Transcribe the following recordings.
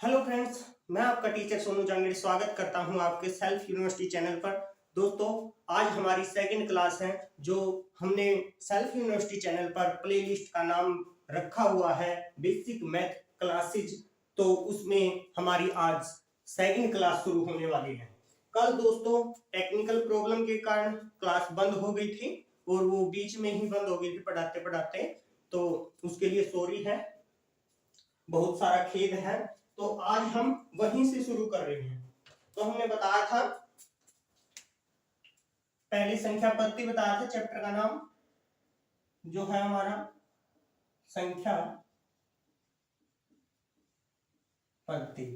Hello friends, मैं आपका teacher Sonu Jahangir स्वागत करता हूं आपके सेल्फ यूनिवर्सिटी चैनल पर। दोस्तों, आज हमारी सेकंड क्लास है जो हमने सेल्फ यूनिवर्सिटी चैनल पर प्लेलिस्ट का नाम रखा हुआ है बेसिक मैथ क्लासेज। तो उसमें हमारी आज सेकंड क्लास शुरू होने वाली है। कल दोस्तों टेक्निकल प्रॉब्लम के कारण क्लास बंद हो गई थी और वो बीच में ही बंद हो गई थी पढ़ाते पढ़ाते, तो उसके लिए सॉरी है, बहुत सारा खेद है। तो आज हम वहीं से शुरू कर रहे हैं। तो हमने बताया था, पहले संख्या पद्धति बताया था, चैप्टर का नाम जो है हमारा संख्या पद्धति।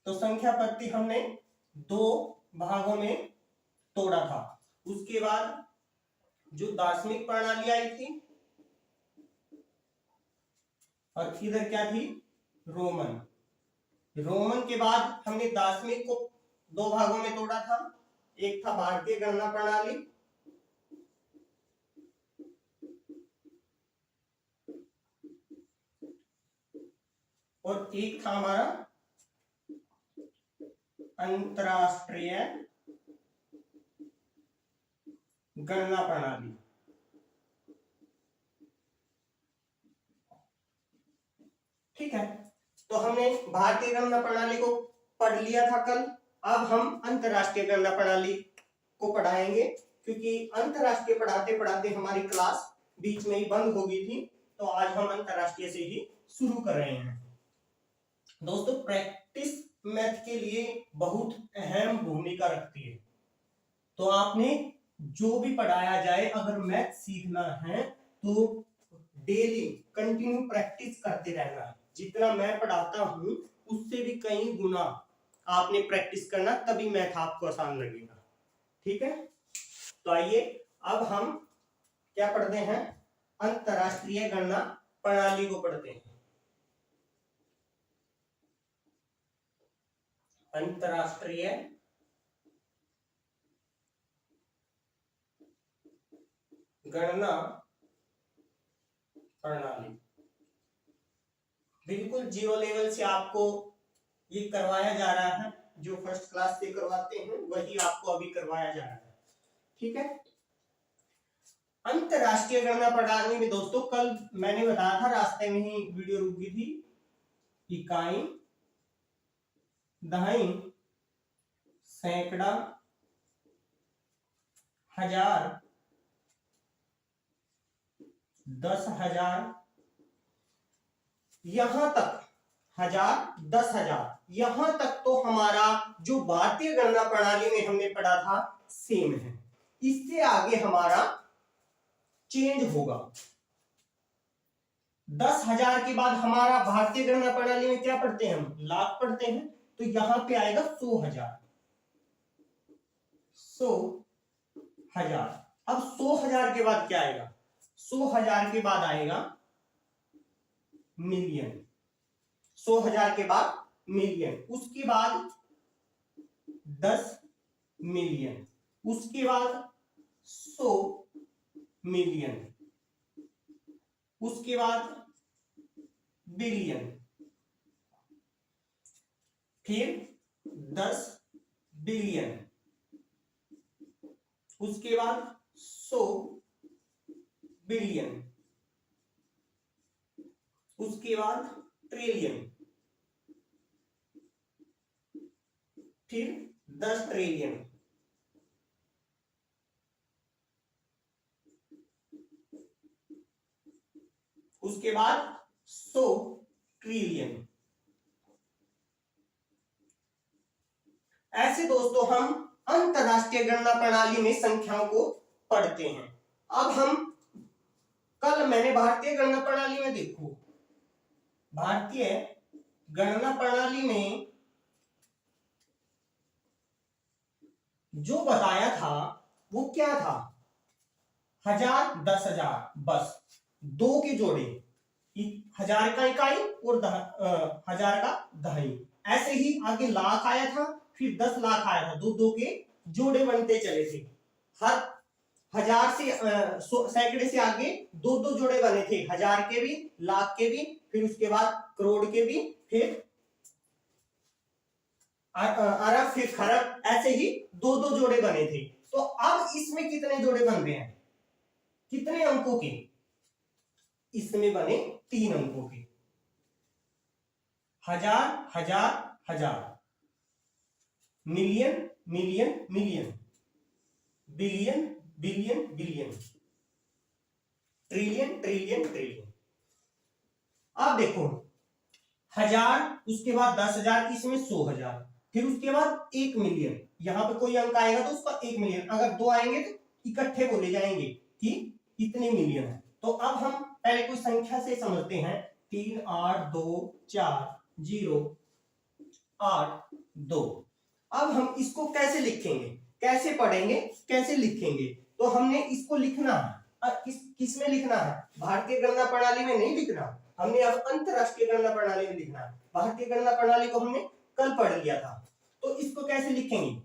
तो संख्या पद्धति हमने दो भागों में तोड़ा था। उसके बाद जो दार्शनिक प्रणाली आई थी और इधर क्या थी, रोमन। रोमन के बाद हमने दार्शनिक को दो भागों में तोड़ा था। एक था भारतीय गणना प्रणाली और एक था हमारा अंतरराष्ट्रीय गणना प्रणाली। ठीक है, तो हमने भारतीय गणना प्रणाली को पढ़ लिया था कल। अब हम अंतरराष्ट्रीय गणना प्रणाली को पढ़ाएंगे, क्योंकि अंतरराष्ट्रीय पढ़ाते पढ़ाते हमारी क्लास बीच में ही बंद हो गई थी। तो आज हम अंतरराष्ट्रीय से ही शुरू कर रहे हैं। दोस्तों, प्रैक्टिस मैथ के लिए बहुत अहम भूमिका रखती है। तो आपने जो भी पढ़ाया जाए, अगर मैथ सीखना है तो डेली कंटिन्यू प्रैक्टिस करते रहना है। जितना मैं पढ़ाता हूं उससे भी कई गुना आपने प्रैक्टिस करना, तभी मैथ आपको आसान लगेगा। ठीक है, तो आइए अब हम क्या पढ़ते हैं, अंतरराष्ट्रीय गणना प्रणाली को पढ़ते हैं। अंतरराष्ट्रीय गणना प्रणाली बिल्कुल जीरो लेवल से आपको ये करवाया जा रहा है। जो फर्स्ट क्लास से करवाते हैं वही आपको अभी करवाया जा रहा है। ठीक है, अंतरराष्ट्रीय गणना प्रणाली में दोस्तों कल मैंने बताया था, रास्ते में ही वीडियो रुक गई थी, इकाई, दहाई, सैकड़ा, हजार, 10,000, यहां तक 1000, 10,000, यहां तक तो हमारा जो भारतीय गणना प्रणाली में हमने पढ़ा था सेम है। इससे आगे हमारा चेंज होगा। 10,000 के बाद हमारा भारतीय गणना प्रणाली में क्या पढ़ते हैं, हम लाख पढ़ते हैं। तो यहां पे आएगा 100,000, 100,000। अब 100,000 के बाद क्या आएगा, 100,000 के बाद आएगा मिलियन। 100,000 के बाद मिलियन, उसके बाद 10 मिलियन, उसके बाद 100 मिलियन, उसके बाद बिलियन, फिर 10 बिलियन, उसके बाद 100 बिलियन, उसके बाद ट्रिलियन, फिर 10 ट्रिलियन, उसके बाद 100 ट्रिलियन। ऐसे दोस्तों हम अंतरराष्ट्रीय गणना प्रणाली में संख्याओं को पढ़ते हैं। अब हम कल मैंने भारतीय गणना प्रणाली में देखो, भारतीय गणना प्रणाली में जो बताया था वो क्या था, 1000, 10,000, बस दो के जोड़े, 1000 का इकाई और 1000 का दहाई। ऐसे ही आगे लाख आया था, फिर 10 लाख आया था, दो दो के जोड़े बनते चले थे। हर 1000 से सैकड़े से आगे दो दो जोड़े बने थे, 1000 के भी, लाख के भी, फिर उसके बाद करोड़ के भी, फिर अरब फिर खरब, ऐसे ही दो दो जोड़े बने थे। तो अब इसमें कितने जोड़े बन रहे हैं, कितने अंकों के, इसमें बने 3 अंकों के। 1000 1000 1000, million million million, billion billion billion, trillion trillion trillion. अब देखो 1000, उसके बाद 10,000, इसमें 100,000, फिर उसके बाद 1 मिलियन। यहां पे कोई अंक आएगा तो उसका 1 मिलियन, अगर 2 आएंगे तो इकट्ठे बोले जाएंगे कि इतने मिलियन है। तो अब हम पहले कोई संख्या से समझते हैं। 3 8 2 4 0 8 2। अब हम इसको कैसे लिखेंगे, कैसे पढ़ेंगे, कैसे लिखेंगे? तो हमने इसको लिखना है, किस में लिखना है, भारतीय गणना प्रणाली में नहीं लिखना, हमने अब अंतरराष्ट्रीय गणना प्रणाली में लिखना है। भारतीय गणना प्रणाली को हमने कल पढ़ लिया था। तो इसको कैसे लिखेंगे?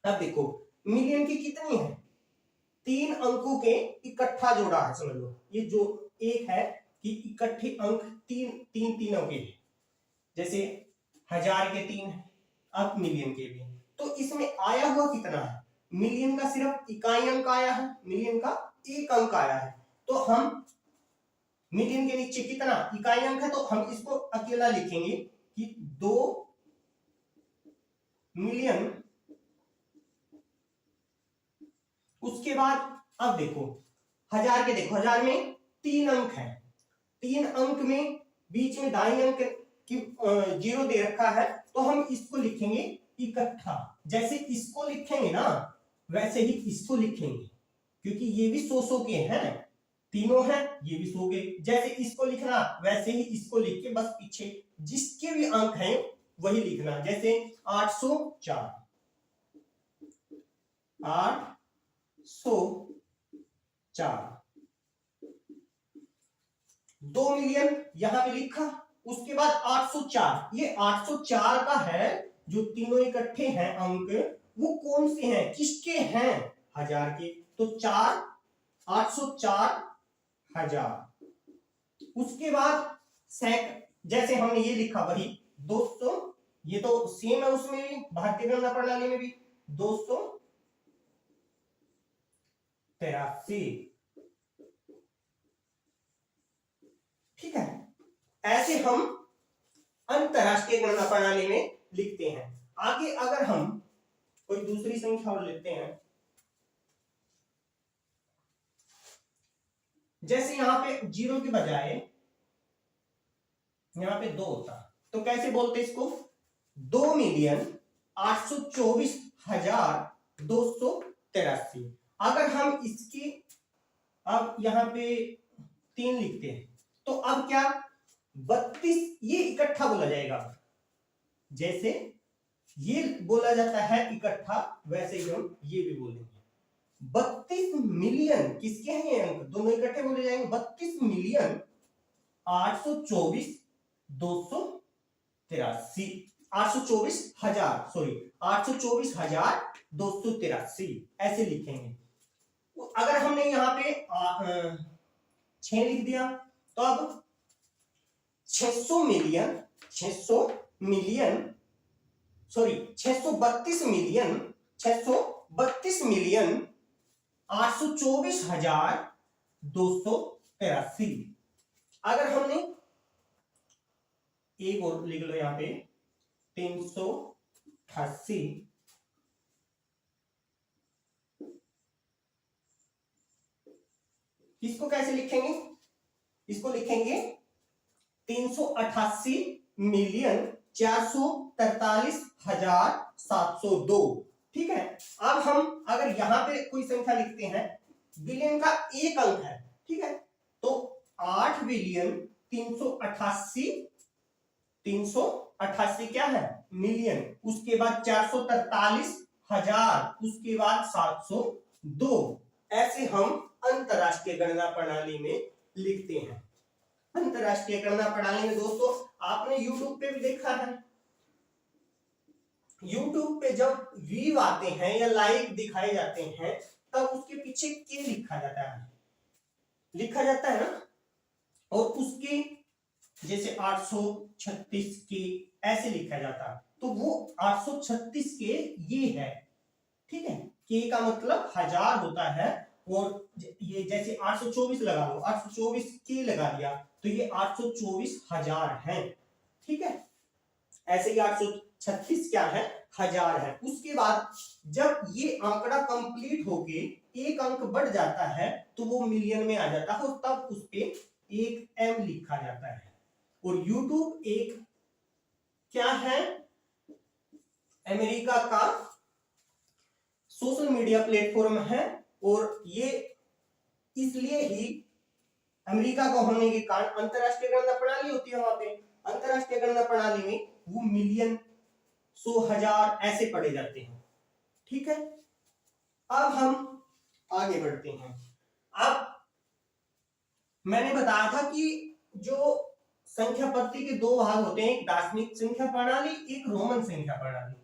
अब देखो मिलियन की कितनी है, 3 अंकों के इकट्ठा जोड़ा है, समझ लो। ये जो एक है कि इकट्ठे अंक 3 अंक के, जैसे 1000 के 3, अब मिलियन के भी। तो इसमें आया हुआ कितना है, मिलियन का सिर्फ इकाई अंक आया है, मिलियन का 1 अंक आया है। तो हम मिलियन के नीचे कितना इकाई अंक है, तो हम इसको अकेला लिखेंगे कि 2 मिलियन। उसके बाद अब देखो 1000 के, देखो 1000 में 3 अंक है, 3 अंक में बीच में दाईं अंक की 0 दे रखा है, तो हम इसको लिखेंगे इकट्ठा। जैसे इसको लिखेंगे ना वैसे ही इसको लिखेंगे, क्योंकि ये भी 100 के हैं, तीनों हैं, ये भी 100 के। जैसे इसको लिखना वैसे ही इसको लिख के बस पीछे जिसके भी अंक हैं वही लिखना। जैसे 804, 804, 2 मिलियन यहां पे लिखा। उसके बाद 804, ये 804 का है, जो तीनों इकट्ठे हैं अंक, वो कौन से हैं, किसके हैं, 1000 के। तो 4, 804,000। उसके बाद जैसे हमने ये लिखा वही 200, ये तो सेम है उसमें भी, भारतीय गणना प्रणाली में भी 283। ठीक है, ऐसे हम अंतरराष्ट्रीय गणना प्रणाली में लिखते हैं। आगे अगर हम कोई दूसरी संख्या और लेते हैं, जैसे यहां पे 0 के बजाय यहां पे 2 होता, तो कैसे बोलते इसको, 2,824,283। अगर हम इसकी अब यहां पे 3 लिखते हैं, तो अब क्या 32, ये इकट्ठा बोला जाएगा। जैसे ये बोला जाता है इकट्ठा, वैसे ही हम ये भी बोलेंगे। 32 मिलियन किसके हैं ये अंक, दोनों इकट्ठे बोले जाएंगे। 32 मिलियन 824,283, 824,000, सॉरी 824,283 ऐसे लिखेंगे। अगर हमने यहाँ पे 6 लिख दिया, तो अब 600 मिलियन 632 मिलियन 824,283। अगर हमने एक और लिख लो यहाँ पे 388, इसको कैसे लिखेंगे, इसको लिखेंगे 388 मिलियन 443,702। ठीक है, अब हम अगर यहां पे कोई संख्या लिखते हैं, बिलियन का 1 अंक है, ठीक है, तो 8 बिलियन 388 क्या है, मिलियन। उसके बाद 443,000, उसके बाद 702। ऐसे हम अंतरराष्ट्रीय गणना प्रणाली में लिखते हैं। अंतरराष्ट्रीय गणना प्रणाली में दोस्तों आपने YouTube पे भी देखा है, YouTube पे जब व्यू आते हैं या लाइक दिखाए जाते हैं, तब उसके पीछे के लिखा जाता है ना, और उसके जैसे 836 के ऐसे लिखा जाता है। तो वो 836 के ये है, ठीक है। के का मतलब 1000 होता है, और ये जैसे 824 लगा लो, 824 के लगा दिया तो ये 824,000 है, ठीक है। ऐसे ही 836 क्या है, 1000 है। उसके बाद जब ये आंकड़ा कंप्लीट होके एक अंक बढ़ जाता है तो वो मिलियन में आ जाता है, और तब उस पे एक एम लिखा जाता है। और यूट्यूब एक क्या है, अमेरिका का सोशल मीडिया प्लेटफॉर्म है, और ये इसलिए ही अमेरिका का होने के कारण अंतरराष्ट्रीय गणना प्रणाली होती है वहां पे। अंतरराष्ट्रीय गणना प्रणाली में वो मिलियन, 100,000 ऐसे पढ़े जाते हैं, ठीक है। अब हम आगे बढ़ते हैं। अब मैंने बताया था कि जो संख्या पद्धति के दो भाग होते हैं, एक दार्शनिक संख्या प्रणाली, एक रोमन संख्या प्रणाली।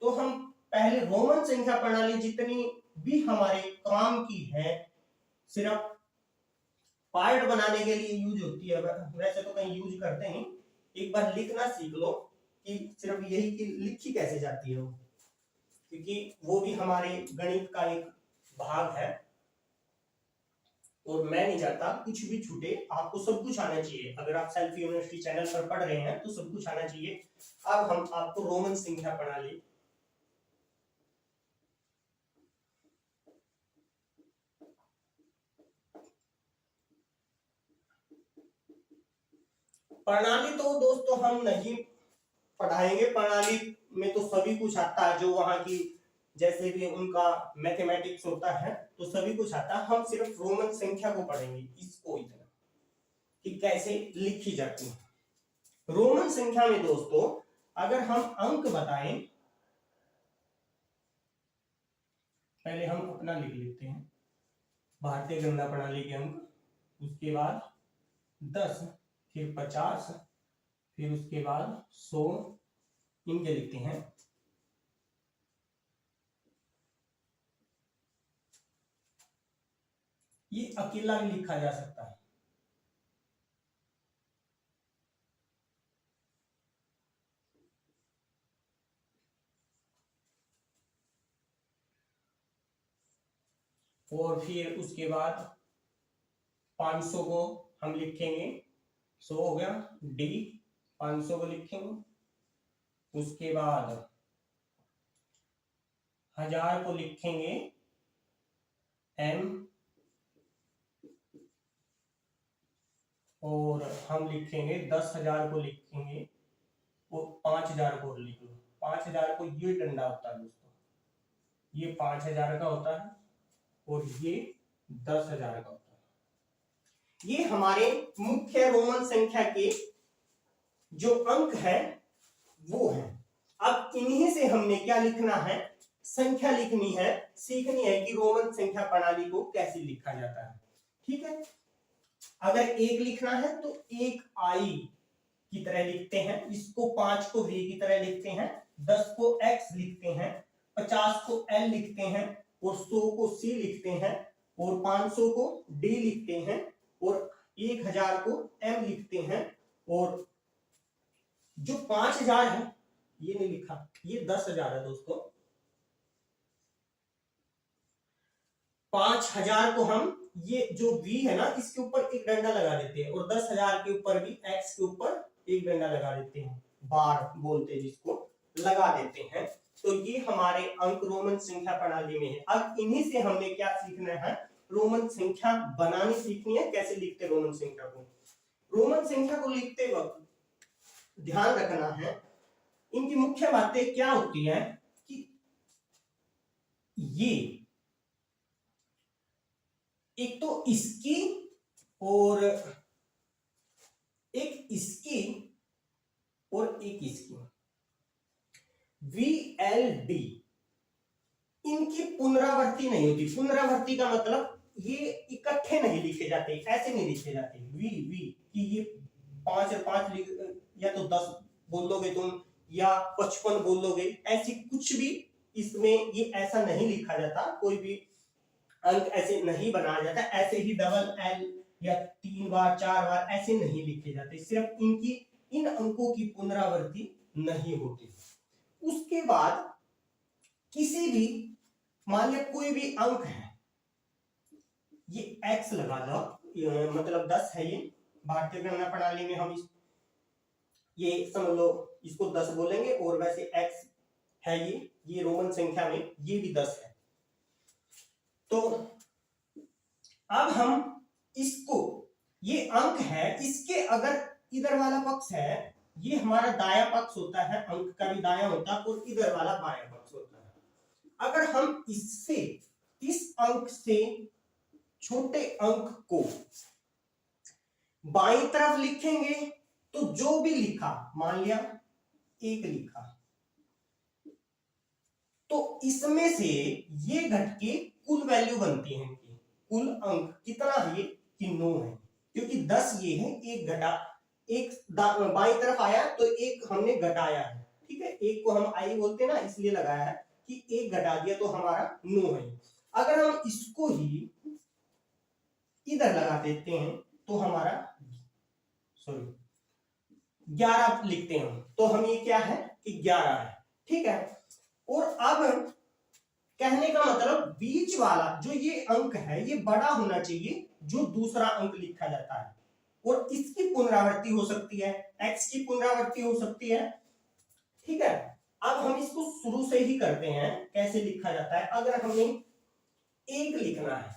तो हम पहले रोमन संख्या प्रणाली जितनी भी हमारे काम की है, सिर्फ पार्ट बनाने के लिए यूज होती है, वैसे तो कहीं यूज करते नहीं। एक बार लिखना सीख लो कि सिर्फ यही कि लिखी कैसे जाती है वो, क्योंकि वो भी हमारे गणित का एक भाग है। और मैं नहीं चाहता कुछ भी छूटे, आपको सब कुछ आना चाहिए। अगर आप सेल्फ यूनिवर्सिटी चैनल पर पढ़ रहे हैं तो सब कुछ आना चाहिए। अब हम आपको रोमन संख्या प्रणाली तो दोस्तों हम नहीं पढ़ाएंगे। प्रणाली में तो सभी कुछ आता है, जो वहां की जैसे भी उनका मैथमेटिक्स होता है तो सभी कुछ आता है। हम सिर्फ रोमन संख्या को पढ़ेंगे, इसको इतना कि कैसे लिखी जाती है। रोमन संख्या में दोस्तों अगर हम अंक बताएं, पहले हम अपना लिख लेते हैं भारतीय गणना प्रणाली के अंक, उसके बाद 10, फिर 50, फिर उसके बाद 100, इनके लिखते हैं। ये अकेला भी लिखा जा सकता है। और फिर उसके बाद 500 को हम लिखेंगे, 100 हो गया, डी 500 को लिखेंगे। उसके बाद 1000 को लिखेंगे एम, और हम लिखेंगे 10,000 को लिखेंगे, और 5,000 को लिख लो। 5,000 को ये डंडा होता है दोस्तों, ये 5,000 का होता है, और ये 10,000 का होता है। ये हमारे मुख्य रोमन संख्या के जो अंक है वो है। अब इन्हीं से हमने क्या लिखना है, संख्या लिखनी है, सीखनी है कि रोमन संख्या प्रणाली को कैसे लिखा जाता है, ठीक है। अगर एक लिखना है तो एक आई की तरह लिखते हैं, इसको 5 को वी की तरह लिखते हैं, 10 को एक्स लिखते हैं, 50 को एल लिखते हैं, और 100 को सी लिखते हैं, और 500 को डी लिखते हैं, और 1000 को एम लिखते हैं। और जो 5000 है ये नहीं लिखा, ये 10,000 है दोस्तों। 5000 को हम ये जो v है ना, इसके ऊपर एक डंडा लगा देते हैं, और 10,000 के ऊपर भी x के ऊपर एक डंडा लगा देते हैं, बार बोलते हैं जिसको, लगा देते हैं। तो ये हमारे अंक रोमन संख्या प्रणाली में है। अब इन्हीं से हमने क्या सीखना है, रोमन संख्या बनानी सीखनी है, कैसे लिखते रोमन संख्या को। रोमन संख्या को लिखते वक्त ध्यान रखना है, इनकी मुख्य बातें क्या होती हैं कि ये एक तो इसकी और एक इसकी और एक इसकी, VLD, इनकी पुनरावृत्ति नहीं होती। पुनरावृत्ति का मतलब ये इकट्ठे नहीं लिखे जाते, ऐसे नहीं लिखे जाते। वी कि ये 5 और 5 या तो 10 बोल दोगे तुम, या 55 बोल दोगे, ऐसी कुछ भी इसमें ये ऐसा नहीं लिखा जाता। कोई भी अंक ऐसे नहीं बनाया जाता, ऐसे ही डबल एल या 3 बार 4 बार ऐसे नहीं लिखे जाते। सिर्फ इनकी इन अंकों की पुनरावृत्ति नहीं होती। उसके बाद किसी भी, मान लिया कोई भी अंक है, ये x लगा लो, मतलब 10 है ये, भारतीय गणना प्रणाली में हम ये समझ लो इसको 10 बोलेंगे, और वैसे x है ये रोमन संख्या में ये भी 10 है। तो अब हम इसको, ये अंक है, इसके अगर इधर वाला पक्ष है, ये हमारा दाया पक्ष होता है, अंक का भी दाया होता है, और इधर वाला बाया पक्ष होता है। अगर हम इससे, इस अंक से छोटे अंक को बाईं तरफ लिखेंगे, तो जो भी लिखा, मान लिया 1 लिखा, तो इसमें से ये घट के कुल वैल्यू बनती है इनकी, कुल अंक कितना है कि 9 है, क्योंकि 10 ये है, एक घटा, एक बाईं तरफ आया तो एक हमने घटाया है, ठीक है, एक को हम आई बोलते हैं ना, इसलिए लगाया है कि एक घटा दिया तो हमारा 9 है। अगर हम इसको ही इधर लगा देते हैं तो हमारा 11 लिखते हैं, तो हम ये क्या है कि 11 है, ठीक है। और अब कहने का मतलब बीच वाला जो ये अंक है ये बड़ा होना चाहिए जो दूसरा अंक लिखा जाता है, और इसकी पुनरावृत्ति हो सकती है, x की पुनरावृत्ति हो सकती है, ठीक है। अब हम इसको शुरू से ही करते हैं, कैसे लिखा जाता है। अगर हमें 1 लिखना है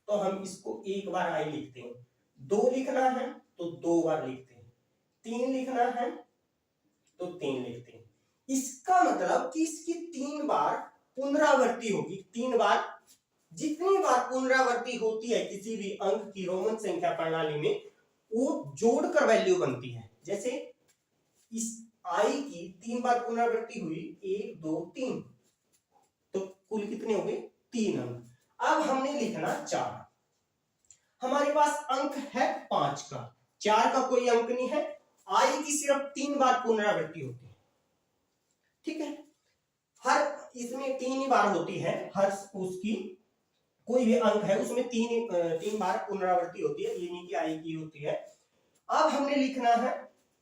तो हम इसको एक बार आई लिखते हैं, 2 लिखना है तो 2 बार लिखते हैं, 3 लिखना है तो 3 लिखते हैं। इसका मतलब कि इसकी 3 बार पुनरावृत्ति होगी, 3 बार, जितनी बार पुनरावृत्ति होती है किसी भी अंक की रोमन संख्या प्रणाली में, वो जोड़कर वैल्यू बनती है। जैसे इस आई की 3 बार पुनरावृत्ति हुई, 1 2 3, तो कुल कितने हो गए 3 अंक। अब हमने लिखना 4, हमारे पास अंक है 5 का, 4 का कोई अंक नहीं है, आई की सिर्फ 3 बार पुनरावृत्ति होती है, ठीक है। हर इसमें 3 ही बार होती है, हर उसकी कोई भी अंक है उसमें 3 बार पुनरावृत्ति होती है, ये नहीं कि आई की होती है। अब हमने लिखना है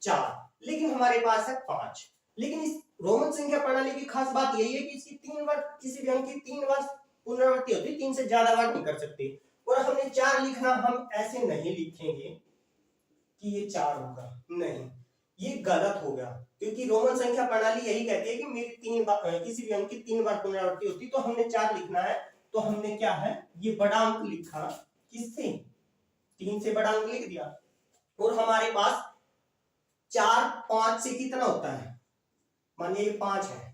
4, लेकिन हमारे पास है 5। लेकिन इस रोमन संख्या प्रणाली की खास बात यही है कि इसकी 3 बार, किसी भी अंक की 3 बार पुनरावृत्ति होती है, 3 से ज्यादा बार नहीं कर सकते। और हमने 4 लिखना, हम ऐसे नहीं लिखेंगे कि ये 4 होगा, नहीं, ये गलत हो गया, क्योंकि रोमन संख्या प्रणाली यही कहती है कि मेरी 3 बार, किसी भी अंक की 3 बार पुनरावृत्ति होती, तो हमने 4 लिखना है। तो हमने क्या है, ये बड़ा अंक लिखा, किससे, 3 से बड़ा अंक लिख दिया, और हमारे पास 4 5 से कितना होता है, मानिए ये 5 है,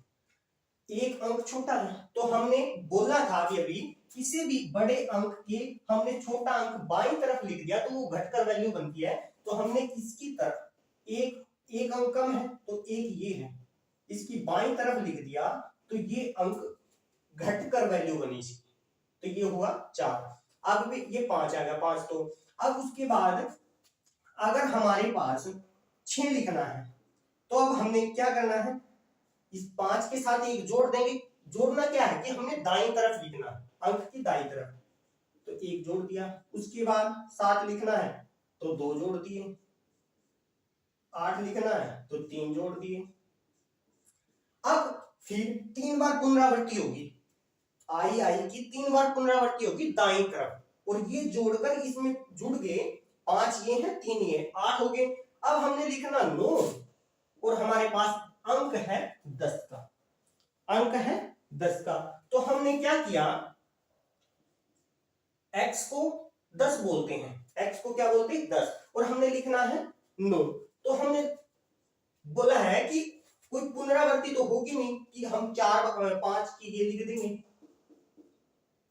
एक अंक छोटा है, तो हमने बोला था कि अभी किसी भी बड़े अंक के हमने छोटा अंक बाईं तरफ लिख दिया तो वो घटकर वैल्यू बनती है। तो हमने इसकी तरफ एक अंक कम है तो एक ये है, इसकी बाईं तरफ लिख दिया तो ये अंक घटकर वैल्यू बनी, तो ये हुआ 4। अब भी ये 5 आ गया, 5। तो अब उसके बाद अगर हमारे पास 6 लिखना है तो अब हमने क्या करना है, इस 5 के साथ एक जोड़ देंगे। जोड़ना क्या है कि हमने दाईं तरफ लिखना है, अंक की दाईं तरफ, तो एक जोड़ दिया। उसके बाद 7 लिखना है तो 2 जोड़ दिए, 8 लिखना है तो 3 जोड़ दिए। अब फिर 3 बार पुनरावृत्ति होगी, आई की 3 बार पुनरावृत्ति होगी दाईं तरफ, और ये जोड़कर इसमें जुड़ गए, 5 ये है 3 ये, 8 हो गए। अब हमने लिखना 9, और हमारे पास अंक है 10 का, अंक है 10 का। तो हमने क्या किया, x को 10 बोलते हैं, x को क्या बोलते हैं 10, और हमने लिखना है 9। तो हमने बोला है कि कोई पुनरावृत्ति तो होगी नहीं कि हम 4 5 की ये लिख देंगे,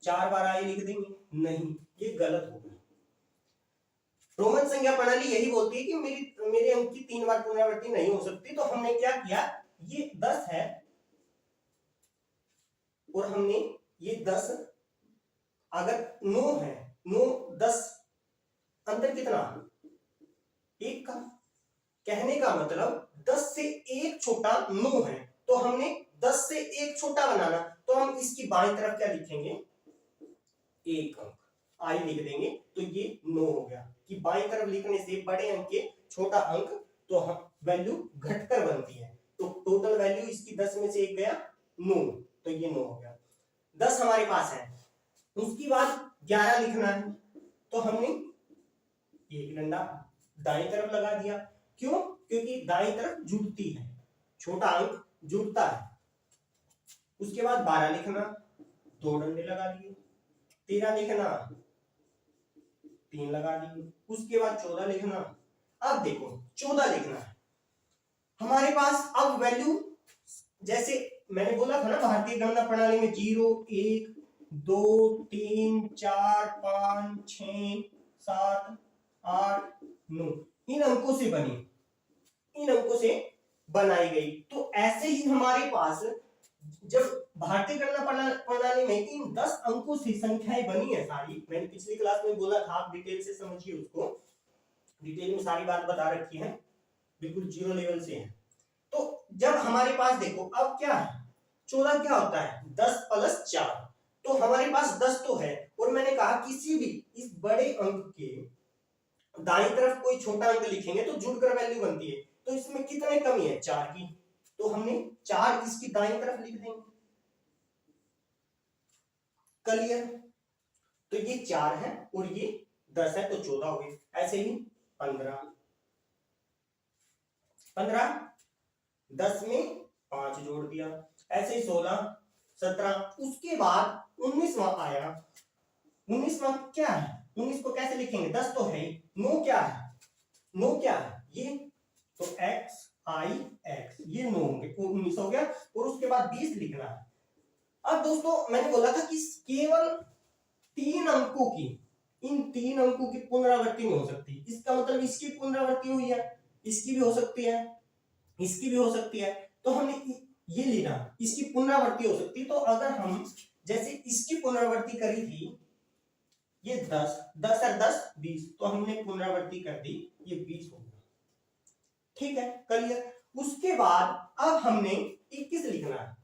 4 बार आई लिख देंगे, नहीं, ये गलत होगा। रोमन संख्या प्रणाली यही बोलती है कि मेरे अंक की 3 बार पुनरावृत्ति नहीं हो सकती। तो हमने क्या किया, ये 10 है और हमने ये 10, अगर 9 है, 9 10 अंतर कितना, 1 का। कहने का मतलब 10 से 1 छोटा 9 है, तो हमने 10 से 1 छोटा बनाना, तो हम इसकी बाईं तरफ क्या लिखेंगे, 1 अंक आई लिख देंगे, तो ये 9 हो गया। कि बाईं तरफ लिखने से बड़े अंक के छोटा अंक, तो हम वैल्यू घटकर बनती है। तो टोटल वैल्यू इसकी 10 में से 1 गया 9, तो ये 9 हो गया। 10 हमारे पास है। उसके बाद 11 लिखना है, तो हमने एक डंडा दाईं तरफ लगा दिया। क्यों? क्योंकि दाईं तरफ जुड़ती है, छोटा अंक जुड़ता है। उसके बाद 12 लिखना, 2 डंडे लगा दिए। 13 लिखना, 3 लगा दिए। उसके बाद 14 लिखना। अब देखो 14 लिखना है हमारे पास। अब वैल्यू जैसे मैंने बोला था ना, भारतीय गणना प्रणाली में 0 1 2 3 4 5 6 7 8 9 इन अंकों से बनी, इन अंकों से बनाई गई। तो ऐसे ही हमारे पास जब भारतीय गणना प्रणाली में इन 10 अंकों से संख्याएं बनी है सारी, मैंने पिछली क्लास में बोला था, आप डिटेल से समझिए उसको, डिटेल में सारी बात बता रखी है, बिल्कुल जीरो लेवल से है। तो जब हमारे पास देखो अब क्या है, 14 क्या होता है 10 प्लस 4, तो हमारे पास 10 तो है, और मैंने कहा किसी भी इस बड़े अंक के दाईं तरफ कोई छोटा अंक लिखेंगे तो जुड़कर वैल्यू बनती है। तो इसमें कितने कमी है 4 की, तो हमने 4 इसकी दाईं तरफ लिख देंगे। क्लियर? तो ये 4 है और ये 10 है, तो 14 हो गए। ऐसे ही 15 10 में 5 जोड़ दिया, ऐसे ही 16 17। उसके बाद 19वां आया। 19वां क्या है, 19 को कैसे लिखेंगे, 10 तो है ही, 9 क्या है, 9 क्या है ये, तो x i x, ये 9 होंगे, 19 हो गया। और उसके बाद 20 लिखना है। अब दोस्तों मैंने बोला था कि केवल 3 अंकों की, इन 3 अंकों की पुनरावृत्ति नहीं हो सकती। इसका मतलब इसकी पुनरावृत्ति हुई है, इसकी भी हो सकती है, इसकी भी हो सकती है। तो हमने ये लेना, इसकी पुनरावृत्ति हो सकती है। तो अगर हम जैसे इसकी पुनरावृत्ति करी थी, ये 10 10 और 10 20, तो हमने पुनरावृत्ति कर दी, ये 20 हो गया। ठीक है, क्लियर? उसके बाद अब हमने 21 लिखना है,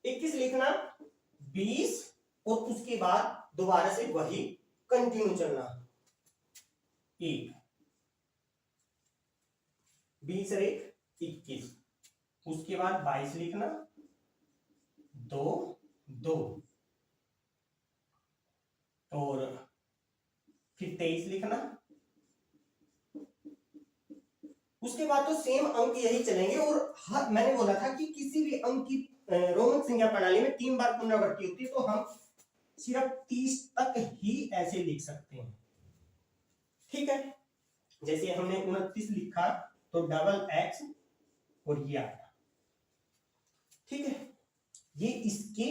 21 लिखना, 20 और उसके बाद दोबारा से वही कंटिन्यू चलना, 1 20 और 1 21। उसके बाद 22 लिखना, 2 2 और फिर 23 लिखना। उसके बाद तो सेम अंक यही चलेंगे। और मैंने बोला था कि किसी भी अंक की रोमन संख्या प्रणाली में 3 बार पुनरावृत्ति होती है, तो हम सिर्फ 30 तक ही ऐसे लिख सकते हैं। ठीक है, जैसे हमने 29 लिखा तो डबल x और ये आया। ठीक है, ये इसके,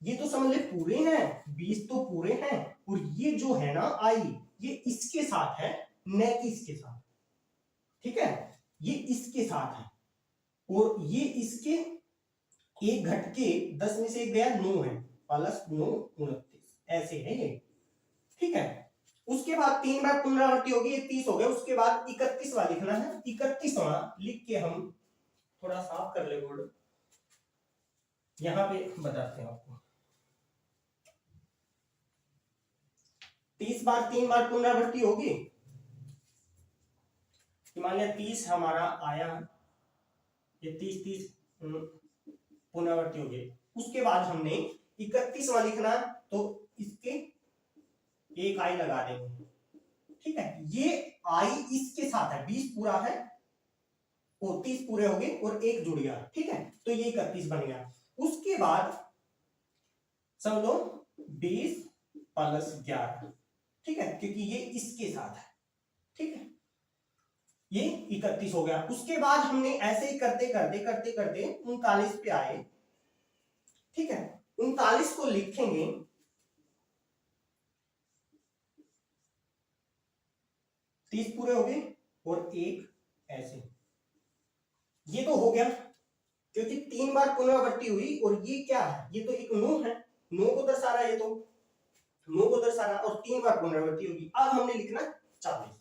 ये तो समझ ले पूरे हैं, 20 तो पूरे हैं, और ये जो है ना i, ये इसके साथ है, न कि इसके साथ। ठीक है, ये इसके साथ है, और ये इसके एक घटके 10 में से 1 गया 9 है, प्लस 9 29, ऐसे है ये। ठीक है, उसके बाद 3 बार पुनरावृत्ति होगी, ये 30 हो गया। उसके बाद 31वां लिखना है। 31वां लिख के हम थोड़ा साफ कर ले बोर्ड, यहां पे बताते हैं आपको। 30 बार 3 बार पुनरावृत्ति होगी, मान लिया 30 हमारा आया, ये 30 पुनरावृत्ति हो गई। उसके बाद हमने 31वां लिखना, तो इसके एक आई लगा देंगे। ठीक है, ये आई इसके साथ है, 20 पूरा है और 30 पूरे हो गए और एक जुड़ गया। ठीक है, तो ये 31 बन गया। उसके बाद समझ लो 20 प्लस 11। ठीक है, क्योंकि ये इसके साथ है। ठीक है, ये 31 हो गया। उसके बाद हमने ऐसे ही करते करते करते करते 39 पे आए। ठीक है, 39 को लिखेंगे, तीस पूरे हो गए और एक ऐसे, ये तो हो गया क्योंकि 3 बार पुनरावृत्ति हुई। और ये क्या है, ये तो एक 9 है, 9 को दर्शा रहा है, ये तो 9 को दर्शा रहा, और 3 बार पुनरावृत्ति होगी। अब हमने लिखना 40।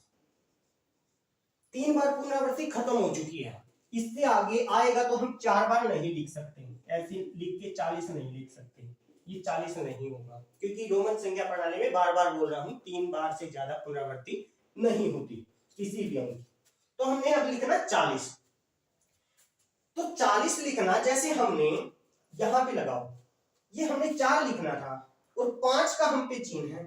3 बार पुनरावृत्ति खत्म हो चुकी है, इससे आगे आएगा तो हम 4 बार नहीं लिख सकते, ऐसे लिख के 40 नहीं लिख सकते, ये 40 नहीं होगा, क्योंकि रोमन संख्या प्रणाली में बार बार बोल रहा हूं 3 बार से ज्यादा पुनरावृत्ति नहीं होती किसी भी अंक। तो हमने अब लिखना 40। तो 40 लिखना, जैसे हमने यहां पे लगाओ, ये हमने 4 लिखना था और 5 का हम पे चिन्ह है,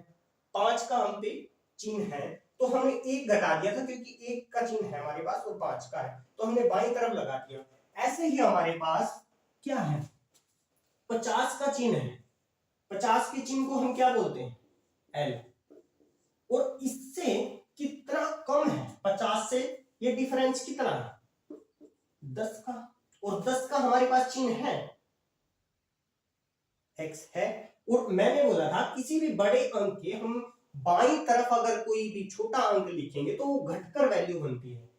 5 का हम पे चिन्ह है, तो हमने 1 घटा दिया था क्योंकि 1 का चिन्ह है हमारे पास और 5 का है, तो हमने बाईं तरफ लगा दिया। ऐसे ही हमारे पास क्या है, 50 का चिन्ह है, 50 के चिन्ह को हम क्या बोलते हैं, एल, और इससे कितना कम है 50 से, ये डिफरेंस कितना है 10 का, और 10 का हमारे पास चिन्ह है एक्स है। और मैंने बोला था किसी भी बड़े अंक के हम बाईं तरफ अगर कोई भी छोटा अंक लिखेंगे तो वो घटकर वैल्यू बनती है,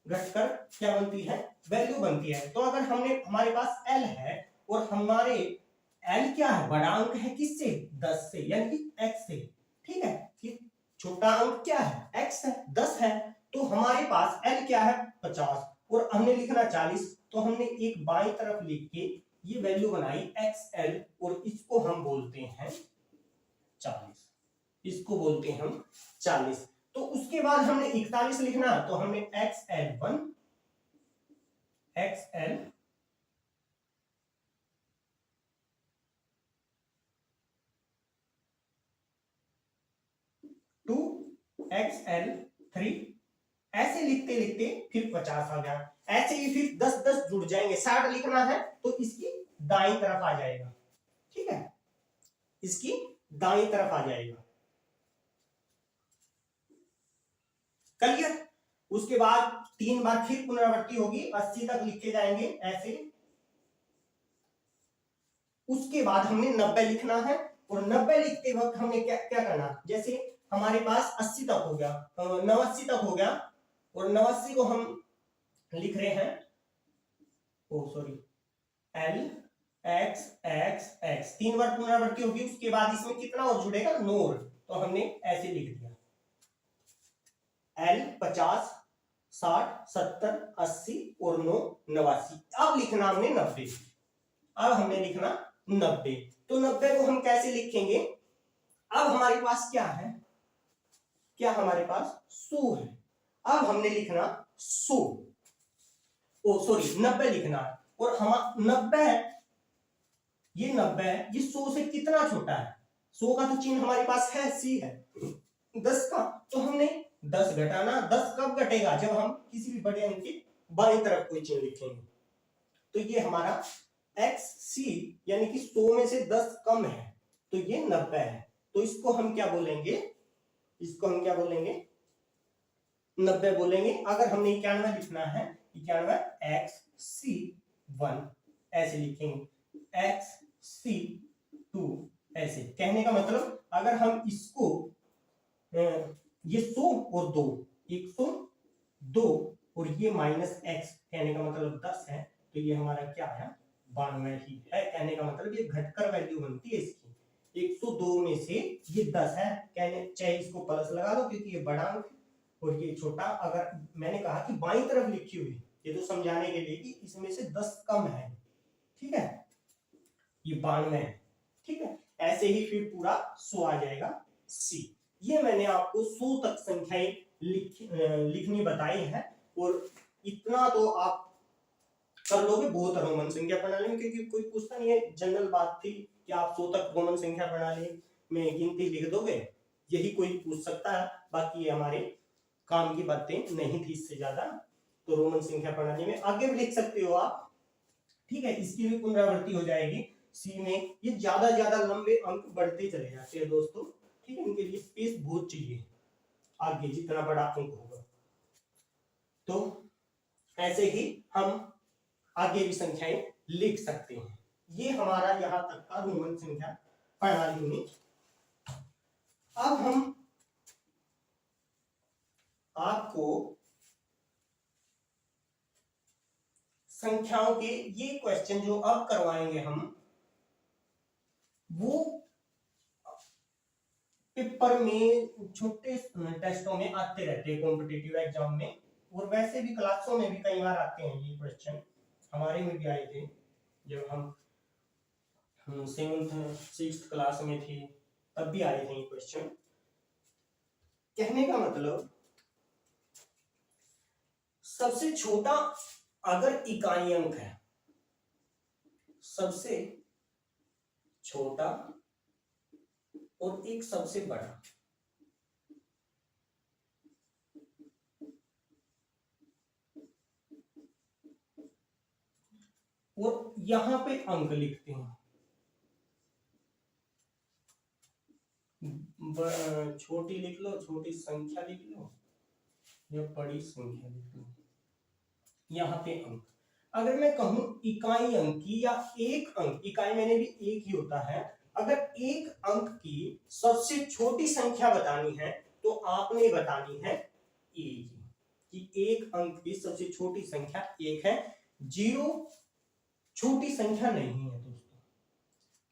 घटकर क्या बनती है, वैल्यू बनती है। तो अगर हमने, हमारे पास एल है और हमारे एल क्या है, बड़ा अंक है किससे, 10 से, यानी कि एक्स से, ठीक है, कि छोटा अंक क्या है, एक्स है, 10 है, तो हमारे पास एल क्या है 50 और हमने लिखना 40, तो हमने एक बाईं तरफ लिख के ये वैल्यू बनाई एक्स एल और इसको हम बोलते हैं 40, इसको बोलते हैं हम 40। तो उसके बाद हमने 41 लिखना, तो हमने x L 1, x L 2, x L 3, ऐसे लिखते लिखते फिर 50 आ गया। ऐसे ही फिर 10 जुड़ जाएंगे, 60 लिखना है तो इसकी दाईं तरफ आ जाएगा, ठीक है, इसकी दाईं तरफ आ जाएगा, क्लियर। उसके बाद 3 बार फिर पुनरावृत्ति होगी, 80 तक लिखे जाएंगे ऐसे। उसके बाद हमने 90 लिखना है और 90 लिखते वक्त हमने क्या क्या करना, जैसे हमारे पास 80 तक हो गया, 89 तक हो गया, और 89 को हम लिख रहे हैं, oh sorry, L X X X, 3 बार पुनरावृत्ति होगी। उसके बाद इसमें कितना और जुड़ेगा, नोर, तो हमने ऐसे लिख दिया एल 50, 60, 70, 80 और 9 89। अब लिखना हमने 90, अब हमने लिखना 90, तो 90 को हम कैसे लिखेंगे, अब हमारे पास क्या है, क्या हमारे पास 100 है, अब हमने लिखना 100, ओ सॉरी 90 लिखना है, और हम 90, ये 90 है, ये 100 से कितना छोटा है, 100 का तो चिन्ह हमारे पास है, सी है, 10 का, तो हमने 10 घटाना, 10 कब घटेगा, जब हम किसी भी बड़े अंक की बाईं तरफ कोई चिन्ह लिखेंगे। तो ये हमारा एक्स सी यानी कि 100 में से 10 कम है, तो ये 90 है, तो इसको हम क्या बोलेंगे, इसको हम क्या बोलेंगे, 90 बोलेंगे। अगर हमने 91 लिखना है, 91 एक्स सी 1 ऐसे लिखेंगे, एक्स सी 2 ऐसे, कहने का मतलब अगर हम इसको ये 100 और 2, 102 और ये माइनस एक्स, कहने का मतलब 10 है, तो ये हमारा क्या है 92 ही है, कहने का मतलब ये घटकर वैल्यू बनती है इसकी, 102 में से ये 10 है, कहने चाहे इसको प्लस लगा लो क्योंकि ये बड़ा अंक और ये छोटा। अगर मैंने कहा कि बाईं तरफ लिखी हुई, ये तो समझाने के लिए कि इसमें से 10 कम है, ठीक है, ये 92 है, ठीक है, ऐसे ही फिर पूरा 100 आ जाएगा सी। ये मैंने आपको 100 तक संख्याएं लिखनी बताई है, और इतना तो आप कर लोगे बहुत रोमन संख्या प्रणाली में, क्योंकि कोई पूछता नहीं है, जनरल बात थी कि आप 100 तक रोमन संख्या प्रणाली में गिनती लिख दोगे, यही कोई पूछ सकता है, बाकी ये हमारे काम की बातें नहीं थी इससे ज्यादा। तो रोमन संख्या प्रणाली में आगे भी लिख सकते हो आप, ठीक है, इसकी भी पुनरावृत्ति हो जाएगी सी में। ये ज्यादा लंबे अंक बढ़ते चले जाते हैं दोस्तों, ठीक है, इनके लिए स्पेस बहुत चाहिए आगे जितना बड़ा अंक होगा। तो ऐसे ही हम आगे भी संख्याएं लिख सकते हैं। ये हमारा यहां तक का रोमन संख्या प्रणाली में। अब हम आपको संख्याओं के ये क्वेश्चन जो अब करवाएंगे हम, वो पेपर में छोटे टेस्टों में आते रहते हैं, कॉम्पिटिटिव एग्जाम में, और वैसे भी क्लासों में भी कई बार आते हैं ये क्वेश्चन, हमारे में भी आए थे जब हम 7th 6th क्लास में थे, तब भी आए थे ये क्वेश्चन। कहने का मतलब सबसे छोटा अगर इकाई अंक है, सबसे छोटा और एक सबसे बड़ा। और यहां पे अंक लिखते हैं, छोटी लिख लो, छोटी संख्या लिख लो या बड़ी संख्या लिख लो, यहाँ पे अंक। अगर मैं कहूं इकाई अंक की या एक अंक, इकाई मैंने भी एक ही होता है, अगर एक अंक की सबसे छोटी संख्या बतानी है तो आपने बतानी है एक, कि एक अंक की सबसे छोटी संख्या एक है, जीरो छोटी संख्या नहीं है दोस्तों,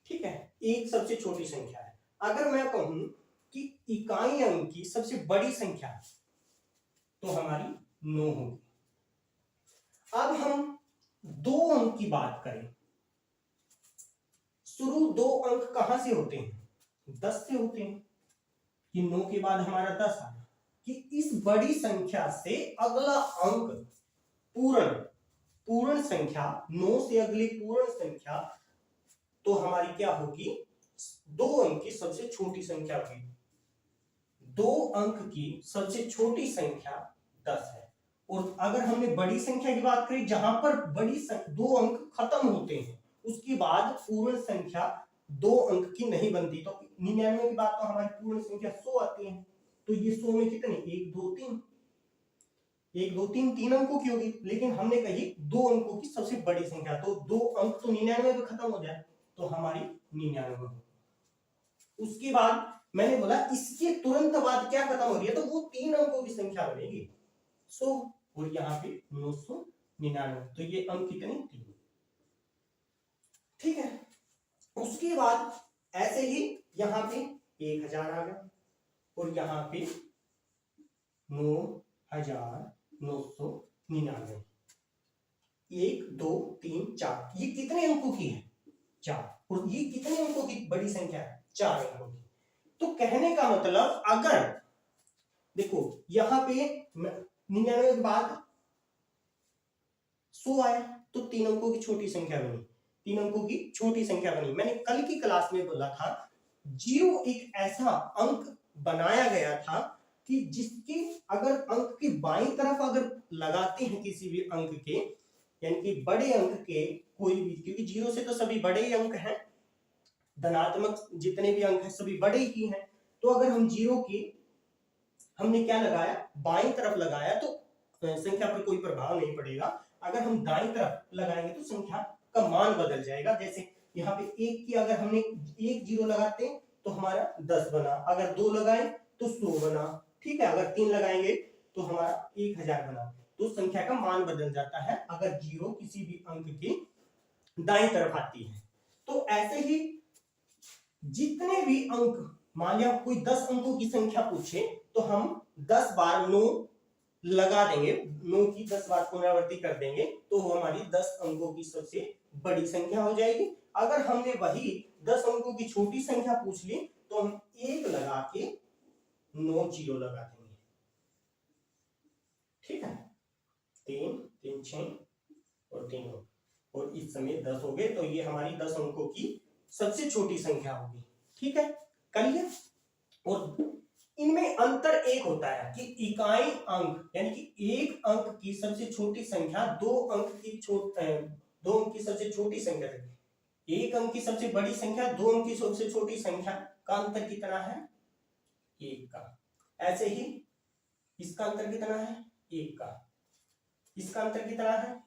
ठीक है, एक सबसे छोटी संख्या है। अगर मैं कहूं कि इकाई अंक की सबसे बड़ी संख्या तो हमारी 9 होगी। अब हम दो अंक की बात करें, शुरू दो अंक कहां से होते हैं, 10 से होते हैं, कि 9 के बाद हमारा 10 आया, कि इस बड़ी संख्या से अगला अंक पूर्ण संख्या, 9 से अगली पूर्ण संख्या तो हमारी क्या होगी, दो अंक की सबसे छोटी संख्या होगी। दो अंक की सबसे छोटी संख्या 10 है। और अगर हमने बड़ी संख्या की बात करी, जहां पर दो अंक खत्म होते हैं उसके बाद पूर्ण संख्या दो अंक की नहीं बनती, तो 99 की बात तो हमारी पूर्ण संख्या 100 आती है। तो ये 100 में कितने, 1 2 3, 1 2 3 तीन अंकों की होगी, लेकिन हमने कही दो अंकों की सबसे बड़ी संख्या, तो दो अंक तो 99 में खत्म हो जाए, तो हमारी 99। उसके बाद मैंने बोला इसके तुरंत बाद क्या खत्म हो रही है, तो वो तीन अंकों की संख्या बनेगी 100, और यहाँ पे 999, तो ये अंक कितने, 3, ठीक है। उसके बाद ऐसे ही यहाँ पे 1000 आ गया, और यहाँ पे 9999, 1 2 3 4, ये कितने अंकों की है, 4, और ये कितने अंकों की बड़ी संख्या है, 4 अंकों की। तो कहने का मतलब, अगर देखो यहां पे 99 के बाद 100 आया तो 3 अंकों की छोटी संख्या बनी, 3 अंकों की छोटी संख्या बनी। मैंने कल की क्लास में बोला था, जीरो एक ऐसा अंक बनाया गया था कि जिसके अगर अंक की बाईं तरफ अगर लगाते हैं किसी भी अंक के, यानी कि बड़े अंक के कोई भी, क्योंकि जीरो से तो सभी बड़े ही अंक हैं, धनात्मक जितने भी अंक हैं सभी बड़े ही हैं, तो अगर हम जीरो की हमने क्या लगाया, बाईं तरफ लगाया तो संख्या पर कोई प्रभाव नहीं पड़ेगा। अगर हम दाईं तरफ लगाएंगे तो संख्या का मान बदल जाएगा। जैसे यहाँ पे एक की अगर हमने एक जीरो लगाते तो हमारा 10 बना, अगर 2 लगाए तो 100 बना, ठीक है, अगर 3 लगाएंगे तो हमारा 1000 बना। तो संख्या का मान बदल जाता है अगर जीरो किसी भी अंक की दाईं तरफ आती है। तो ऐसे ही जितने भी अंक, मान लिया कोई 10 अंकों की संख्या पूछे तो हम 10 बार 9 लगा देंगे, 9 की 10 बार पुनरावृत्ति कर देंगे तो वो हमारी 10 अंकों की सबसे बड़ी संख्या हो जाएगी। अगर हमने वही 10 अंकों की छोटी संख्या पूछ ली तो हम 1 लगा के 9 जीरो लगा देंगे, ठीक है, 3 3 6 और 3 और इस समय 10 हो गए, तो ये हमारी 10 अंकों की सबसे छोटी संख्या होगी, ठीक है, कर लिया। और इनमें अंतर एक होता है कि इकाई अंक यानी कि एक अंक की सबसे छोटी संख्या दो अंक की सबसे छोटी संख्या से, एक अंक की सबसे बड़ी संख्या दो अंक की सबसे छोटी संख्या का अंतर कितना है, 1 का। ऐसे ही इसका अंतर कितना है, 1 का, इसका अंतर कितना है,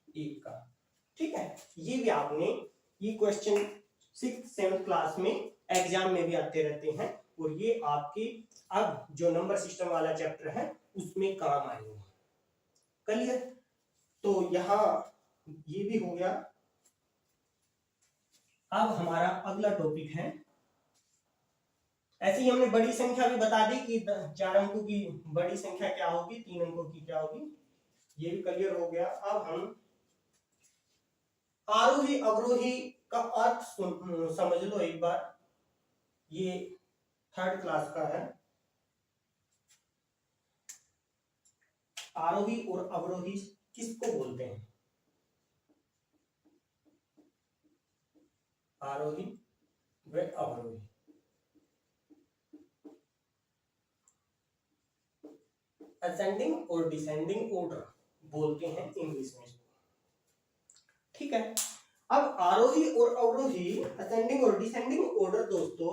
1 का, ठीक है। ये भी आपने, ये क्वेश्चन 6th 7th क्लास में एग्जाम में भी आते रहते हैं, और ये आपके अब जो नंबर सिस्टम वाला चैप्टर है उसमें काम आएंगे, क्लियर। तो यहां ये भी हो गया। अब हमारा अगला टॉपिक है, ऐसे ही हमने बड़ी संख्या भी बता दी कि 4 अंकों की बड़ी संख्या क्या होगी, 3 अंकों की क्या होगी, ये भी क्लियर हो गया। अब हम आरोही अवरोही का अर्थ समझ लो एक बार, ये 3rd क्लास का है। आरोही और अवरोही किसको बोलते हैं, आरोही व अवरोही। असेंडिंग और डिसेंडिंग ऑर्डर बोलते हैं इंग्लिश में। ठीक है, अब आरोही और अवरोही असेंडिंग और डिसेंडिंग ऑर्डर दोस्तों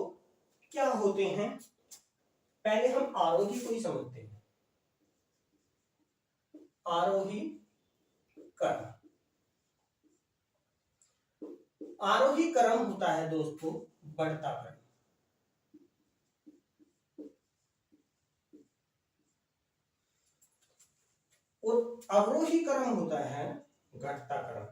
क्या होते हैं, पहले हम आरोही को ही समझते हैं। आरोही क्रम, आरोही क्रम होता है दोस्तों बढ़ता क्रम, और अवरोही क्रम होता है घटता क्रम।